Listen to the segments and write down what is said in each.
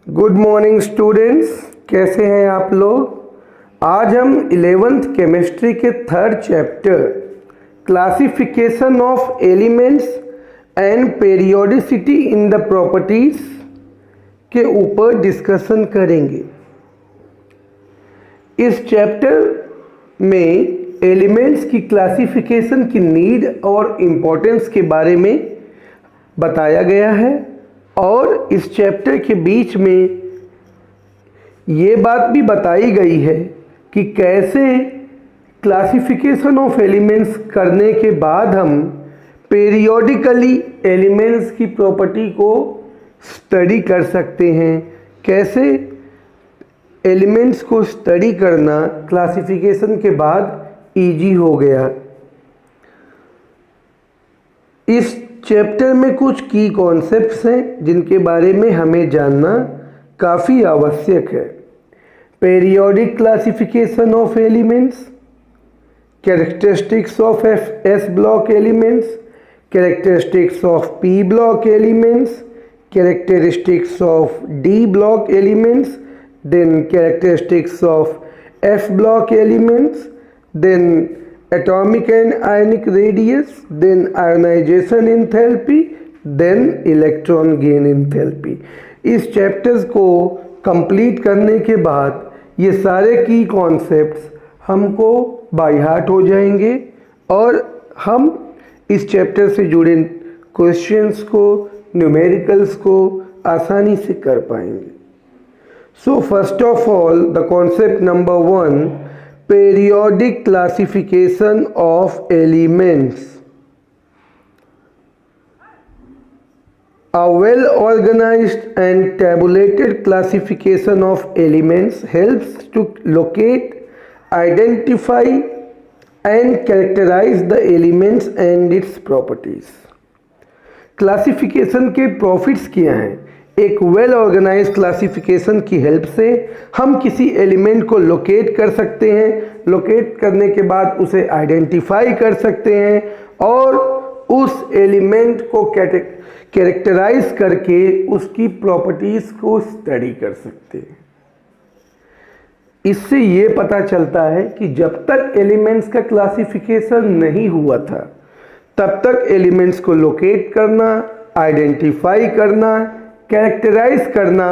Good morning students, कैसे हैं आप लोग। आज हम 11th केमिस्ट्री के third chapter classification of elements and periodicity in the properties के ऊपर डिस्कशन करेंगे। इस चैप्टर में एलिमेंट्स की क्लासिफिकेशन की नीड और इम्पोर्टेंस के बारे में बताया गया है और इस चैप्टर के बीच में ये बात भी बताई गई है कि कैसे क्लासिफिकेशन ऑफ एलिमेंट्स करने के बाद हम पेरियोडिकली एलिमेंट्स की प्रॉपर्टी को स्टडी कर सकते हैं। कैसे एलिमेंट्स को स्टडी करना क्लासिफिकेशन के बाद इजी हो गया। इस चैप्टर में कुछ की कॉन्सेप्ट्स हैं जिनके बारे में हमें जानना काफ़ी आवश्यक है। Periodic classification of elements, characteristics of S block elements, characteristics of P block elements, characteristics of D block elements, then characteristics of F block elements, then atomic and ionic radius, then ionization enthalpy, then electron gain enthalpy। इस chapters को complete करने के बाद ये सारे की concepts हमको by heart हो जाएंगे और हम इस चैप्टर से जुड़े क्वेश्चंस को, न्यूमेरिकल्स को आसानी से कर पाएंगे। So first of all the concept number 1, periodic classification of elements। A well organized and tabulated classification of elements helps to locate, identify and characterize the elements and its properties। Classification के profits क्या हैं? एक well organise classification की help से हम किसी element को locate कर सकते हैं, लोकेट करने के बाद उसे आइडेंटिफाई कर सकते हैं और उस एलिमेंट को कैरेक्टराइज करके उसकी प्रॉपर्टीज को स्टडी कर सकते हैं। इससे ये पता चलता है कि जब तक एलिमेंट्स का क्लासिफिकेशन नहीं हुआ था तब तक एलिमेंट्स को लोकेट करना, आइडेंटिफाई करना, कैरेक्टराइज करना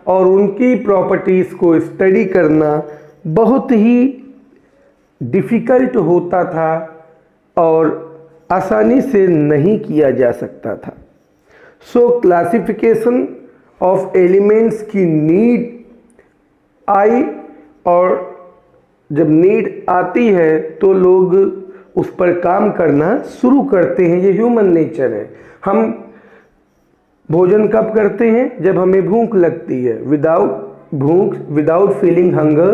और उनकी प्रॉपर्टीज़ को स्टडी करना बहुत ही डिफ़िकल्ट होता था और आसानी से नहीं किया जा सकता था। सो क्लासिफिकेशन ऑफ एलिमेंट्स की नीड आई और जब नीड आती है तो लोग उस पर काम करना शुरू करते हैं। ये ह्यूमन नेचर है। हम भोजन कब करते हैं? जब हमें भूख लगती है। Without feeling hunger,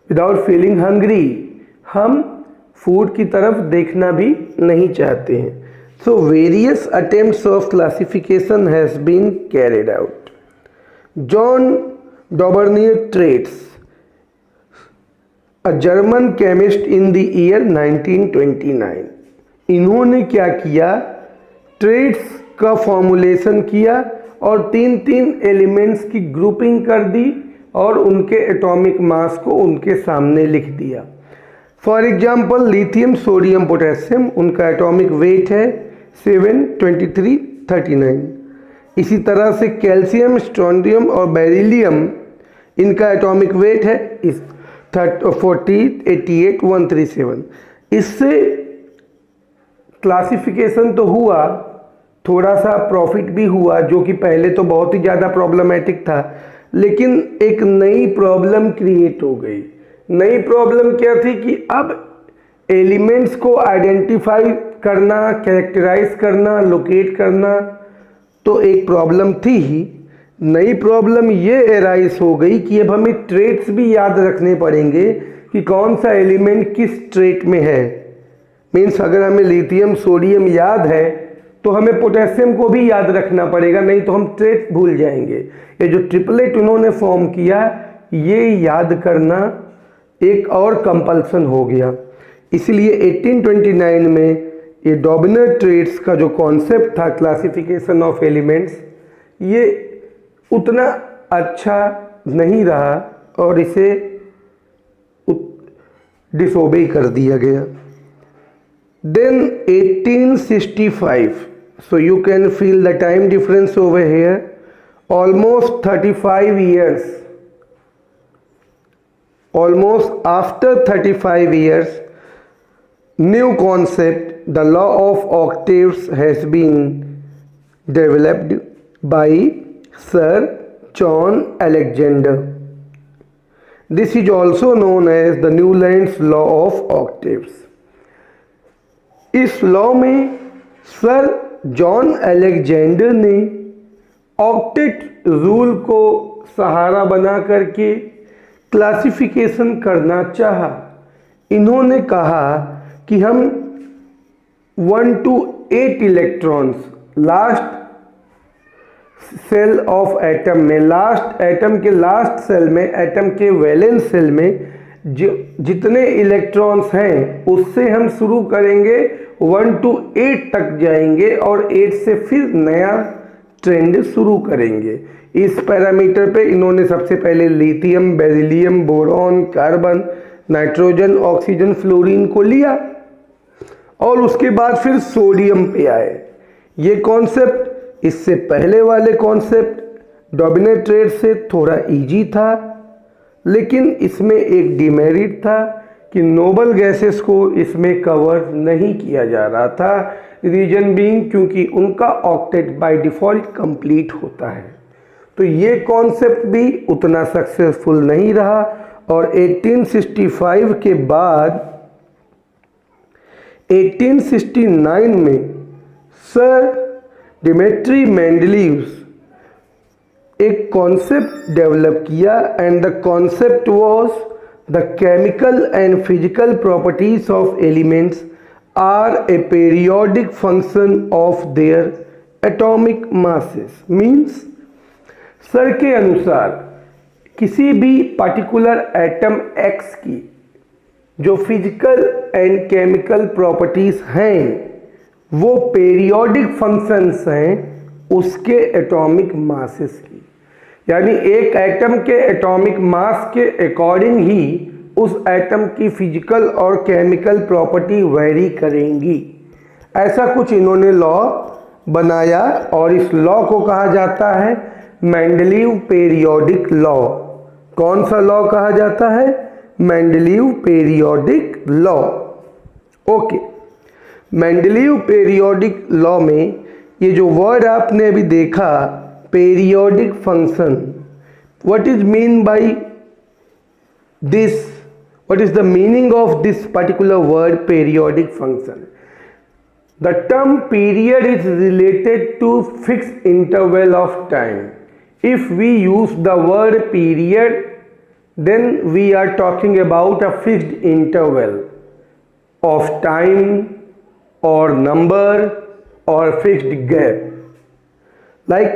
without feeling hungry हम फूड की तरफ देखना भी नहीं चाहते हैं। So various attempts of classification has been carried out. John Dobereiner triads, a German chemist in the year 1929, इन्होंने क्या किया? ट्रेट्स का फॉर्मुलेशन किया और तीन एलिमेंट्स की ग्रुपिंग कर दी और उनके एटॉमिक मास को उनके सामने लिख दिया। For example lithium, sodium, potassium, उनका एटॉमिक वेट है 7, 23, 39। इसी तरह से कैल्शियम, स्ट्रोंडियम और बेरिलियम, इनका एटॉमिक वेट है 40, 88, 137। इससे क्लासिफिकेशन तो हुआ, थोड़ा सा प्रॉफिट भी हुआ, जो कि पहले तो बहुत ही ज़्यादा प्रॉब्लमेटिक था, लेकिन एक नई प्रॉब्लम क्रिएट हो गई। नई प्रॉब्लम क्या थी कि अब एलिमेंट्स को आइडेंटिफाई करना, कैरेक्टराइज करना, लोकेट करना तो एक प्रॉब्लम थी ही। नई प्रॉब्लम ये एराइज हो गई कि अब हमें ट्रेट्स भी याद रखने पड़ेंगे कि कौन सा एलिमेंट किस ट्रेट में है। मीन्स अगर हमें लिथियम, सोडियम याद है तो हमें पोटेशियम को भी याद रखना पड़ेगा, नहीं तो हम ट्रेट भूल जाएंगे। ये जो ट्रिपलेट उन्होंने फॉर्म किया, ये याद करना एक और कंपल्सन हो गया। इसलिए 1829 में ये डॉबनर ट्रेट्स का जो कॉन्सेप्ट था क्लासिफिकेशन ऑफ एलिमेंट्स, ये उतना अच्छा नहीं रहा और इसे डिसोबे कर दिया गया। Then 1865, so you can feel the time difference over here, almost 35 years, almost after 35 years, new concept, the law of octaves has been developed by Sir John Alexander. This is also known as the Newland's law of octaves. इस law में sir John Alexander ने octet rule को सहारा बना करके classification करना चाहा। इन्होंने कहा कि हम 1 to 8 electrons last shell of atom में, लास्ट एटम के लास्ट सेल में, एटम के वैलेंस सेल में जितने इलेक्ट्रॉन्स हैं उससे हम शुरू करेंगे 1 to 8 तक जाएंगे और 8 से फिर नया ट्रेंड शुरू करेंगे। इस पैरामीटर पे इन्होंने सबसे पहले lithium, beryllium, boron, carbon, nitrogen, oxygen, fluorine को लिया और उसके बाद फिर सोडियम पे आए। ये कॉन्सेप्ट इससे पहले वाले कॉन्सेप्ट डोमिनेट्रेट से थोड़ा इजी था, लेकिन इसमें एक डिमेरिट था कि नोबल गैसेस को इसमें कवर नहीं किया जा रहा था। रीजन बीइंग क्योंकि उनका ऑक्टेट बाय डिफ़ॉल्ट कंप्लीट होता है। तो ये कॉन्सेप्ट भी उतना सक्सेसफुल नहीं रहा और 1865 के बाद 1869 में सर डिमिट्री मेंडलीव एक कॉन्सेप्ट डेवलप किया and the concept was the chemical and physical properties of elements are a periodic function of their atomic masses. Means sir के अनुसार किसी भी पर्टिकुलर एटम एक्स की जो फिजिकल एंड केमिकल प्रॉपर्टीज हैं वो पीरियोडिक फंक्शंस हैं उसके एटॉमिक मासेस की। यानी एक एटम के एटॉमिक मास के अकॉर्डिंग ही उस एटम की फिजिकल और केमिकल प्रॉपर्टी वेरी करेंगी। ऐसा कुछ इन्होंने लॉ बनाया और इस लॉ को कहा जाता है मेंडलीव पीरियोडिक लॉ। कौन सा लॉ कहा जाता है? Mendeleev periodic law. Okay, Mendeleev periodic law में ये जो वर्ड आपने अभी देखा periodic function, what is mean by this, what is the meaning of this particular word periodic function? The term period is related to fixed interval of time. If we use the word period, then we are talking about a fixed interval of time or number or fixed gap. Like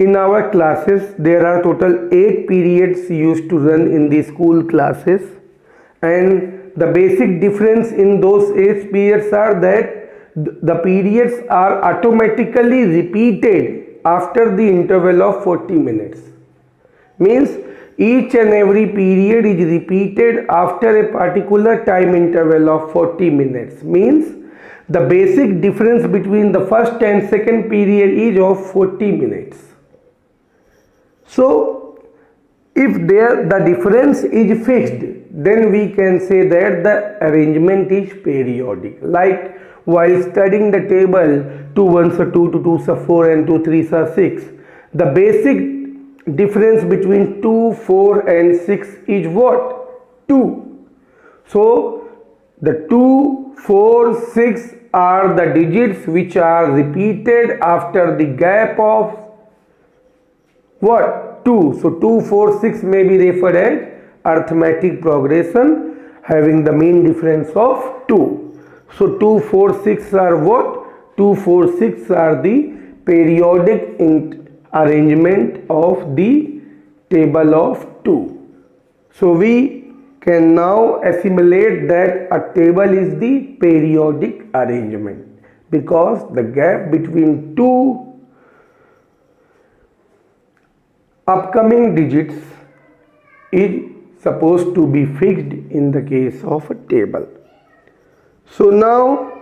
in our classes, there are total 8 periods used to run in the school classes, and the basic difference in those 8 periods are that the periods are automatically repeated after the interval of 40 minutes. Means each and every period is repeated after a particular time interval of 40 minutes. Means the basic difference between the first and second period is of 40 minutes. So if the difference is fixed, then we can say that the arrangement is periodic. Like while studying the table 2 1s are 2, 2 2s are 4 and 2 3s are 6, the basic difference between 2 4 and 6 is what? 2. So the 2 4 6 are the digits which are repeated after the gap of what? 2. So 2 4 6 may be referred as arithmetic progression having the mean difference of 2. So 2 4 6 are what? 2 4 6 are the periodic arrangement of the table of 2. So we can now assimilate that a table is the periodic arrangement because the gap between two upcoming digits is supposed to be fixed in the case of a table. So now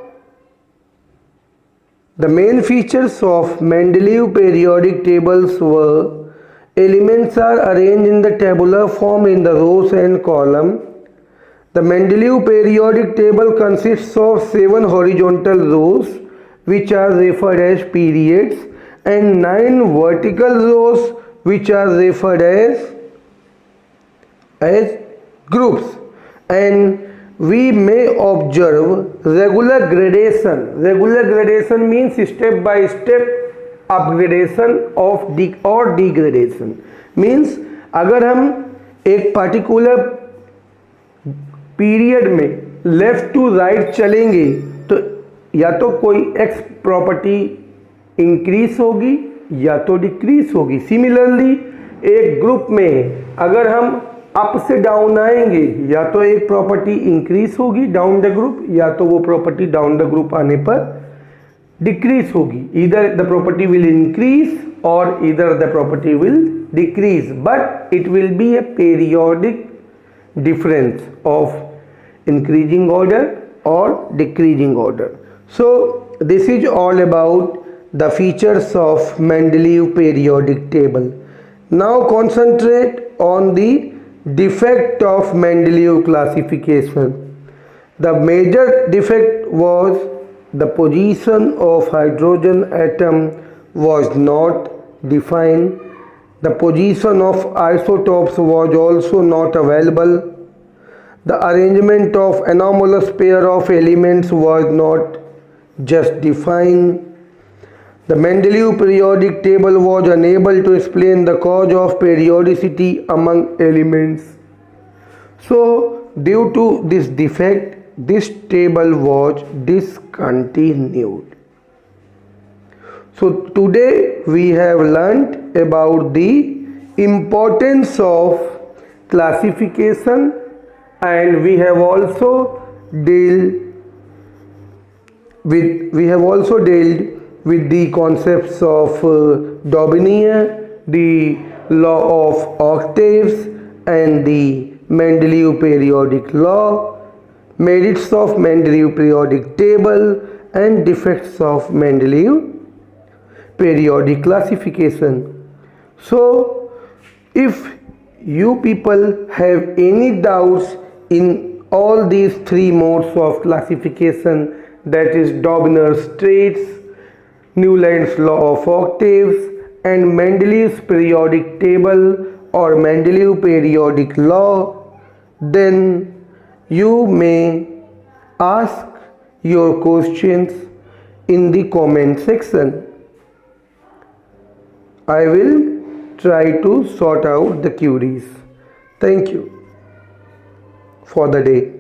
the main features of Mendeleev periodic tables were: elements are arranged in the tabular form in the rows and column. The Mendeleev periodic table consists of 7 horizontal rows which are referred as periods and 9 vertical rows which are referred as groups, and we may observe regular gradation. Regular gradation means step by step upgradation of or degradation. Means अगर हम एक particular period में left to right चलेंगे तो या तो कोई x property increase होगी या तो डिक्रीज होगी. सिमिलरली एक ग्रुप में अगर हम अप से डाउन आएंगे या तो एक प्रॉपर्टी इंक्रीज होगी डाउन द ग्रुप या तो वो प्रॉपर्टी डाउन द ग्रुप आने पर डिक्रीज होगी. Either the property will increase और either the property will decrease, but it will be a periodic difference of increasing order or decreasing order. So this is all about the features of Mendeleev periodic table. Now concentrate on the defect of Mendeleev classification. The major defect was the position of hydrogen atom was not defined. The position of isotopes was also not available. The arrangement of anomalous pair of elements was not just defined. The Mendeleev periodic table was unable to explain the cause of periodicity among elements. So, due to this defect, this table was discontinued. So today we have learnt about the importance of classification, and we have also dealt with the concepts of Daubigny, the law of octaves, and the Mendeleev periodic law, merits of Mendeleev periodic table, and defects of Mendeleev periodic classification. So if you people have any doubts in all these 3 modes of classification, that is Daubigny's traits, Newland's law of octaves, and Mendeleev's periodic table or Mendeleev periodic law, then you may ask your questions in the comment section. I will try to sort out the queries. Thank you for the day.